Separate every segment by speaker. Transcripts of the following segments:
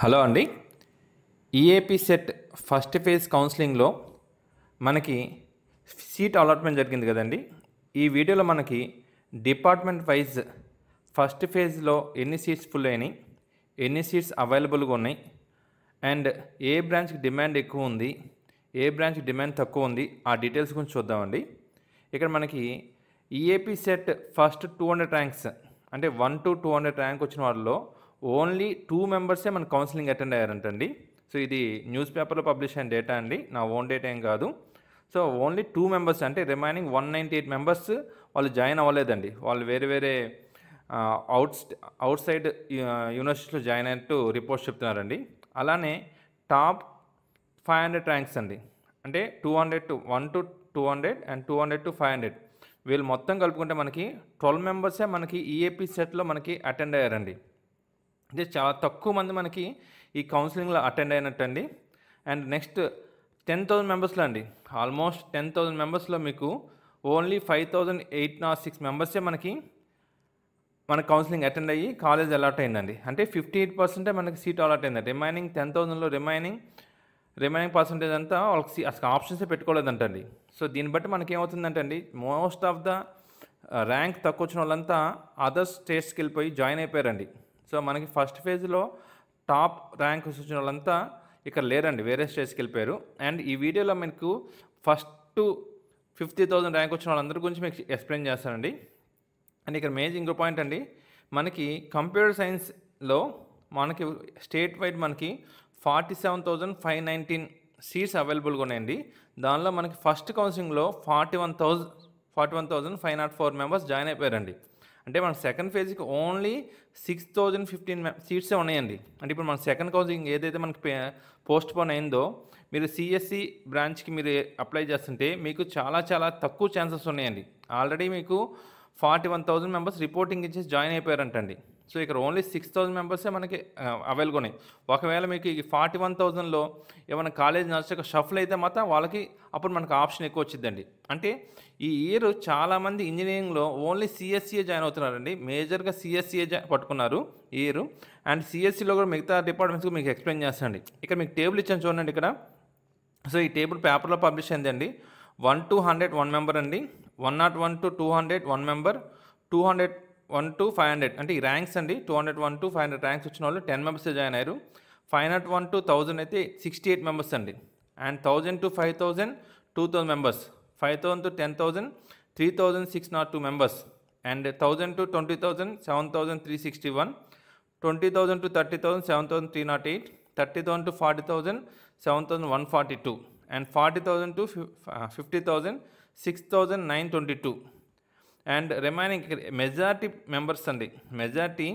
Speaker 1: Hello అండి. EAP set first phase కౌన్సిలింగ్లో మనకి సీట్ అలాట్మెంట్ జరిగింది కదండి. ఈ వీడియోలో మనకి డిపార్ట్మెంట్ వైజ్ ఫస్ట్ ఫేజ్లో ఎన్ని సీట్స్ ఫుల్ అయినాయి, ఎన్ని సీట్స్ అవైలబుల్గా ఉన్నాయి, అండ్ ఏ బ్రాంచ్కి డిమాండ్ ఎక్కువ ఉంది, ఏ బ్రాంచ్కి డిమాండ్ తక్కువ ఉంది, ఆ డీటెయిల్స్ గురించి చూద్దామండి. ఇక్కడ మనకి ఈఏపీ సెట్ ఫస్ట్ 200 ర్యాంక్స్ అంటే 1 to 200 ర్యాంక్ వచ్చిన వాళ్ళలో ఓన్లీ 2 మెంబర్సే మన కౌన్సిలింగ్ అటెండ్ అయ్యారంటండి. సో ఇది న్యూస్ పేపర్లో పబ్లిష్ అయిన డేటా అండి, నా ఓన్ డేటా ఏం కాదు. సో ఓన్లీ 2 మెంబర్స్ అంటే రిమైనింగ్ 198 మెంబర్స్ వాళ్ళు జాయిన్ అవ్వలేదండి. వాళ్ళు వేరే అవుట్ సైడ్ యూనివర్సిటీలో జాయిన్ అయినట్టు రిపోర్ట్స్ చెప్తున్నారండి. అలానే టాప్ 500 ర్యాంక్స్ అండి, అంటే 200 to 1 to 200 అండ్ 200 to 500 వీళ్ళు మొత్తం కలుపుకుంటే మనకి 12 మెంబర్సే మనకి ఈఏపీ సెట్లో మనకి అటెండ్ అయ్యారండి. అంటే చాలా తక్కువ మంది మనకి ఈ కౌన్సిలింగ్లో అటెండ్ అయినట్టండి. అండ్ నెక్స్ట్ 10,000 మెంబర్స్లో అండి, ఆల్మోస్ట్ 10,000 మెంబర్స్లో మీకు ఓన్లీ 5,806 మెంబర్సే మనకి మన కౌన్సిలింగ్ అటెండ్ అయ్యి కాలేజ్ అలాట్ అయిందండి. అంటే 58% మనకి సీట్ అలాట్ అయిందండి. రిమైనింగ్ 10,000లో రిమైనింగ్ పర్సంటేజ్ అంతా వాళ్ళకి అసలు ఆప్షన్సే పెట్టుకోలేదంటండి. సో దీన్ని బట్టి మనకి ఏమవుతుందంటే అండి, మోస్ట్ ఆఫ్ ద ర్యాంక్ తక్కువ వచ్చిన వాళ్ళంతా అదర్ స్టేట్స్కి వెళ్ళిపోయి జాయిన్ అయిపోయారండి. సో మనకి ఫస్ట్ ఫేజ్లో టాప్ ర్యాంక్ వచ్చిన వాళ్ళంతా ఇక్కడ లేరండి, వేరే స్టేట్స్కి వెళ్ళిపోయారు. అండ్ ఈ వీడియోలో మీకు ఫస్ట్ 50,000 ర్యాంక్ వచ్చిన వాళ్ళందరి గురించి మీకు ఎక్స్ప్లెయిన్ చేస్తానండి. అండ్ ఇక్కడ మేజర్ ఇంకో పాయింట్ అండి, మనకి కంప్యూటర్ సైన్స్లో మనకి స్టేట్ వైడ్ మనకి 47,519 సీట్స్ అవైలబుల్గా ఉన్నాయండి. దానిలో మనకి ఫస్ట్ కౌన్సిలింగ్లో 41,504 మెంబర్స్ జాయిన్ అయిపోయారండి. అంటే మన సెకండ్ ఫేజ్కి ఓన్లీ 6,015 సీట్సే ఉన్నాయండి. అంటే ఇప్పుడు మన సెకండ్ కౌన్సిలింగ్ ఏదైతే మనకి పోస్ట్ పోన్ అయిందో, మీరు సిఎస్సి బ్రాంచ్కి మీరు అప్లై చేస్తుంటే మీకు చాలా తక్కువ ఛాన్సెస్ ఉన్నాయండి. ఆల్రెడీ మీకు 41,000 మెంబర్స్ రిపోర్టింగ్ ఇచ్చేసి జాయిన్ అయిపోయారంటండి. సో ఇక్కడ ఓన్లీ 6,000 మెంబర్సే మనకి అవైలబుల్ ఉన్నాయి. ఒకవేళ మీకు ఈ 41,000లో ఏమైనా కాలేజ్ నచ్చక షఫల్ అయితే మాత్రం వాళ్ళకి అప్పుడు మనకు ఆప్షన్ ఎక్కువ వచ్చిందండి. అంటే ఈ ఇయర్ చాలామంది ఇంజనీరింగ్లో ఓన్లీ సిఎస్సిఏ జాయిన్ అవుతున్నారండి. మేజర్గా సిఎస్సిఏ పట్టుకున్నారు ఈ ఇయర్. అండ్ సిఎస్సిలో కూడా మిగతా డిపార్ట్మెంట్స్కి మీకు ఎక్స్ప్లెయిన్ చేస్తానండి. ఇక్కడ మీకు టేబుల్ ఇచ్చాను చూడండి ఇక్కడ. సో ఈ టేబుల్ పేపర్లో పబ్లిష్ అయిందండి. 1 to 100 1 మెంబర్ అండి, 101 to 200 1 మెంబర్, 201 to 500 అంటే ఈ ర్యాంక్స్ అండి. 201 to 500 ర్యాంక్స్ వచ్చిన వాళ్ళు 10 మెంబర్స్ జాయిన్ అయ్యారు. 501 to 1000 అయితే 68 మెంబర్స్ అండి. And 1000 to 5,000 2,000 members, 5,000 to 10,000 3,602 members, and 1,000 to 20,000 7,361, 20,000 to 30,000 7,308, 30,000 to 40,000 7,142, and 40,000 to 50,000 6,922. And remaining majority members అండి, మెజారిటీ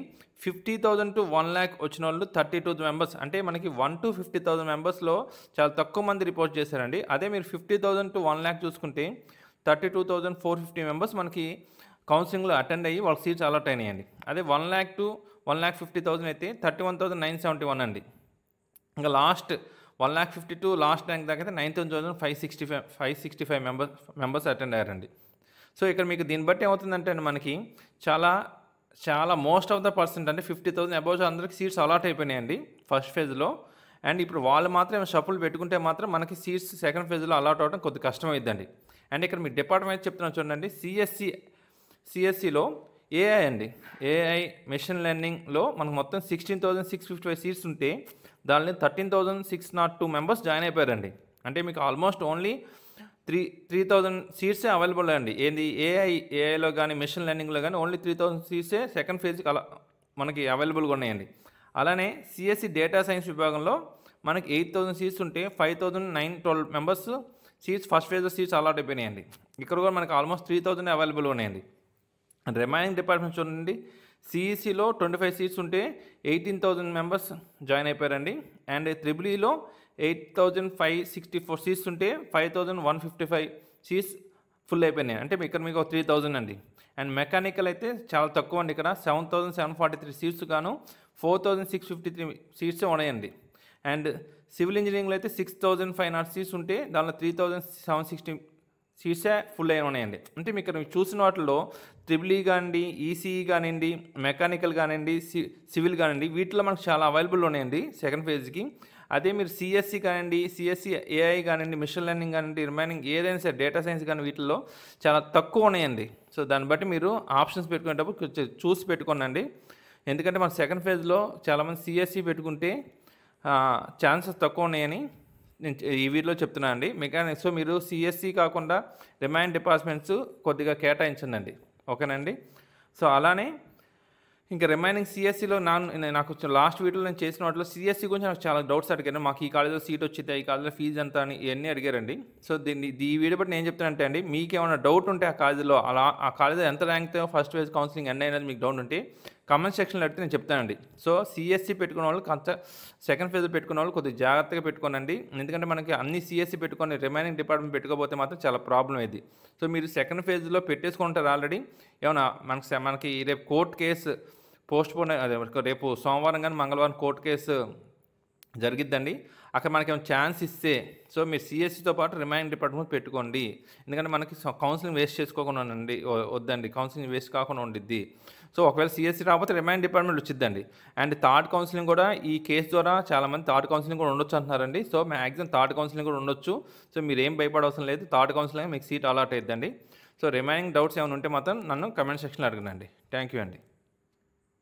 Speaker 1: 50,000 to 1 lakh వచ్చిన వాళ్ళు 32 మెంబర్స్. అంటే మనకి 1 to 50,000 మెంబర్స్లో చాలా తక్కువ మంది రిపోర్ట్ చేశారండి. అదే మీరు 50,000 to 1 lakh చూసుకుంటే 32,450 మెంబర్స్ మనకి కౌన్సిలింగ్లో అటెండ్ అయ్యి వాళ్ళకి సీట్స్ అలాట్ అయినాయండి. అదే 1 lakh to 1,50,000 అయితే 31,971 అండి. ఇంకా లాస్ట్ 1,50,000 లాస్ట్ ర్యాంక్ దాకా అయితే 19,565 మెంబర్స్ అటెండ్ అయ్యారండి. సో ఇక్కడ మీకు దీన్ని బట్టి ఏమవుతుందంటే మనకి చాలా మోస్ట్ ఆఫ్ ద పర్సెంట్ అంటే 50,000 అబౌవ్ అందరికి సీట్స్ అలాట్ అయిపోయినాయండి ఫస్ట్ ఫేజ్లో. అండ్ ఇప్పుడు వాళ్ళు మాత్రం షఫుల్ పెట్టుకుంటే మాత్రం మనకి సీట్స్ సెకండ్ ఫేజ్లో అలాట్ అవ్వడం కొద్దిగా కష్టమైద్దండి. అండ్ ఇక్కడ మీ డిపార్ట్మెంట్ చెప్తున్నాను చూడండి, సిఎస్సిలో ఏఐ అండి, ఏఐ మెషిన్ లెర్నింగ్లో మనకు మొత్తం 16,655 సీట్స్ ఉంటే దానిలో 13,602 మెంబర్స్ జాయిన్ అయిపోయారండి. అంటే మీకు ఆల్మోస్ట్ ఓన్లీ 3,000 సీట్సే అవైలబుల్ అండి. ఏంది ఏఐలో కానీ మెషిన్ లెర్నింగ్లో కానీ ఓన్లీ 3,000 సీట్సే సెకండ్ ఫేజ్కి అలా మనకి అవైలబుల్గా ఉన్నాయండి. అలానే సిఎస్సి డేటా సైన్స్ విభాగంలో మనకి 8,000 సీట్స్ ఉంటే 5,912 మెంబర్స్ సీట్స్ ఫస్ట్ ఫేజ్లో సీట్స్ అలాట్ అయిపోయినాయండి. ఇక్కడ కూడా మనకి ఆల్మోస్ట్ 3,000 అవైలబుల్ ఉన్నాయండి. రిమైనింగ్ డిపార్ట్మెంట్స్ చూడండి, సిఈసిలో 25 సీట్స్ ఉంటే 18,000 మెంబర్స్ జాయిన్ అయిపోయారండి. అండ్ త్రిబులీలో 8,564 సీట్స్ ఉంటే 5,155 సీట్స్ ఫుల్ అయిపోయినాయి. అంటే ఇక్కడ మీకు 3,000 అండి. అండ్ మెకానికల్ అయితే చాలా తక్కువ అండి, ఇక్కడ 7,743 సీట్స్ గాను 4,653 సీట్సే ఉన్నాయండి. అండ్ సివిల్ ఇంజనీరింగ్లో అయితే 6,500 సీట్స్ ఉంటే దానిలో 3,760 సీట్సే ఫుల్ అయి ఉన్నాయండి. అంటే మీకు చూసిన వాటిలో ట్రిపుల్ ఈ కానివ్వండి, ఈసీఈ కానివ్వండి, మెకానికల్ కానివ్వండి, సివిల్ కానివ్వండి, వీటిలో మనకు చాలా అవైలబుల్ ఉన్నాయండి సెకండ్ ఫేజ్కి. అదే మీరు సిఎస్సి కానివ్వండి, సిఎస్సి ఏఐ కానివ్వండి, మిషన్ లెర్నింగ్ కానివ్వండి, రిమైనింగ్ ఏదైనా సరే డేటా సైన్స్ కానీ వీటిల్లో చాలా తక్కువ ఉన్నాయండి. సో దాన్ని బట్టి మీరు ఆప్షన్స్ పెట్టుకునేటప్పుడు కొంచెం చూసి పెట్టుకోనండి. ఎందుకంటే మన సెకండ్ ఫేజ్లో చాలామంది సిఎస్సి పెట్టుకుంటే ఛాన్సెస్ తక్కువ ఉన్నాయని నేను ఈ వీడియోలో చెప్తున్నాను అండి. మెకానిక్స్ మీరు సిఎస్సి కాకుండా రిమైన్ డిపార్ట్మెంట్స్ కొద్దిగా కేటాయించండి, ఓకేనండి. సో అలానే ఇంకా రిమైనింగ్ సిఎస్సిలో నాకు లాస్ట్ వీడియోలో నేను చేసిన వాటిలో సిఎస్సి గురించి నాకు చాలా డౌట్స్ అడిగాను. మాకు ఈ కాలేజీలో సీట్ వచ్చింది, ఈ కాలేజీలో ఫీజు ఎంత అని ఇవన్నీ అడిగారండి. సో ఈ వీడియో బట్టి నేను చెప్తానంటే అండి, మీకు ఏమైనా డౌట్ ఉంటే ఆ కాలేజీలో ఆ కాలేజీలో ఎంత ర్యాంక్తో ఫస్ట్ ఫేజ్ కౌన్సిలింగ్ ఎన్ని అయినది మీకు డౌట్ ఉంటే కామెంట్ సెక్షన్లో అడిగితే నేను చెప్తానండి. సో సిఎస్సి పెట్టుకున్న వాళ్ళు సెకండ్ ఫేజ్ పెట్టుకున్న వాళ్ళు కొద్దిగా జాగ్రత్తగా పెట్టుకోనండి. ఎందుకంటే మనకి అన్ని సిఎస్సి పెట్టుకొని రిమైనింగ్ డిపార్ట్మెంట్ పెట్టుకోకపోతే మాత్రం చాలా ప్రాబ్లం ఇది. సో మీరు సెకండ్ ఫేజ్లో పెట్టేసుకుంటారు ఆల్రెడీ. ఏమన్నా మనకి రేపు కోర్టు కేసు పోస్ట్పోన్, అదే రేపు సోమవారం కానీ మంగళవారం కోర్టు కేసు జరిగిద్దండి. అక్కడ మనకి ఏమైనా ఛాన్స్ ఇస్తే సో మీరు సిఎస్సితో పాటు రిమైనింగ్ డిపార్ట్మెంట్ పెట్టుకోండి. ఎందుకంటే మనకి కౌన్సిలింగ్ వేస్ట్ చేసుకోకుండా ఉండండి, వద్దండి, కౌన్సిలింగ్ వేస్ట్ కాకుండా ఉండిద్ది. సో ఒకవేళ సిఎస్సి రాకపోతే రిమైనింగ్ డిపార్ట్మెంట్ వచ్చిద్దండి. అండ్ థర్డ్ కౌన్సిలింగ్ కూడా ఈ కేసు ద్వారా చాలామంది థర్డ్ కౌన్సిలింగ్ కూడా ఉండొచ్చు అంటున్నారండి. సో మ్యాక్సిమం థర్డ్ కౌన్సిలింగ్ కూడా ఉండొచ్చు. సో మీరు ఏం భయపడవసరం లేదు, థర్డ్ కౌన్సిలింగ్ మీకు సీట్ అలాట్ అయిద్దండి. సో రిమైనింగ్ డౌట్స్ ఏమైనా ఉంటే మాత్రం నన్ను కమెంట్ సెక్షన్లో అడగనండి. థ్యాంక్ యూ అండి.